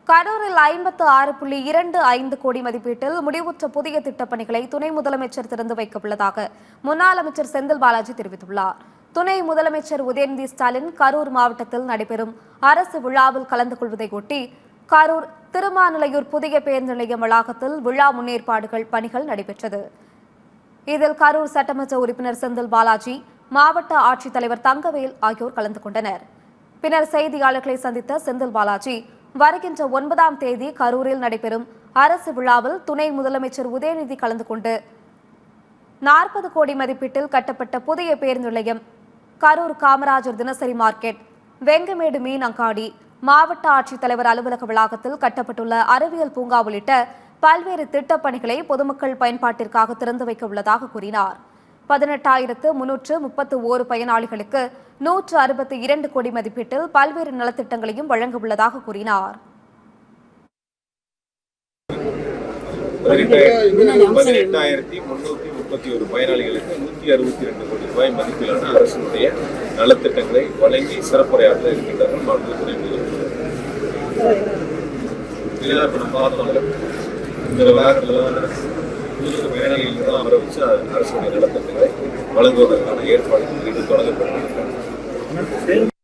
கரூரில் 56.25 கோடி மதிப்பீட்டில் முடிவுற்ற புதிய திட்டப்பணிகளை துணை முதலமைச்சர் திறந்து வைக்க உள்ளதாக முன்னாள் அமைச்சர் செந்தில் பாலாஜி தெரிவித்துள்ளார். துணை முதலமைச்சர் உதயநிதி ஸ்டாலின் கரூர் மாவட்டத்தில் நடைபெறும் அரசு விழாவில் கலந்து கொள்வதையொட்டி கரூர் திருமாநிலையூர் புதிய பேருந்து நிலையம் வளாகத்தில் விழா முன்னேற்பாடுகள் பணிகள் நடைபெற்றது. இதில் கரூர் சட்டமன்ற உறுப்பினர் செந்தில் பாலாஜி, மாவட்ட ஆட்சித்தலைவர் தங்கவேல் ஆகியோர் கலந்து கொண்டனர். பின்னர் செய்தியாளர்களை சந்தித்த செந்தில் பாலாஜி, வருகின்ற 9ஆம் தேதி கரூரில் நடைபெறும் அரசு விழாவில் துணை முதலமைச்சர் உதயநிதி கலந்து கொண்டு 40 கோடி மதிப்பீட்டில் கட்டப்பட்ட புதிய பேருந்து நிலையம், கரூர் காமராஜர் தினசரி மார்க்கெட், வெங்கமேடு மீன் அங்காடி, மாவட்ட ஆட்சித்தலைவர் அலுவலக வளாகத்தில் கட்டப்பட்டுள்ள அறிவியல் பூங்கா உள்ளிட்ட பல்வேறு திட்டப்பணிகளை பொதுமக்கள் பயன்பாட்டிற்காக திறந்து வைக்க உள்ளதாக கூறினார். 18,331 பயனாளிகளுக்கு 162 கோடி மதிப்பீட்டில் பல்வேறு நலத்திட்டங்களையும் வழங்க உள்ளதாக கூறினார். 18,331 பயனாளிகளுக்கு 162 கோடி ரூபாய் மதிப்பிலான அரசினுடைய நலத்திட்டங்களை வழங்கி சிறப்புரையாற்ற இருக்கின்றார்கள் மாநில துணை முதலமைச்சர். இந்த விழாக்களில் பயனாளிகளுக்கு தான் அமர வச்சு அரசுடைய நலத்திட்டங்களை வழங்குவதற்கான ஏற்பாடுகள் தொடங்கப்பட்டிருக்கின்றன.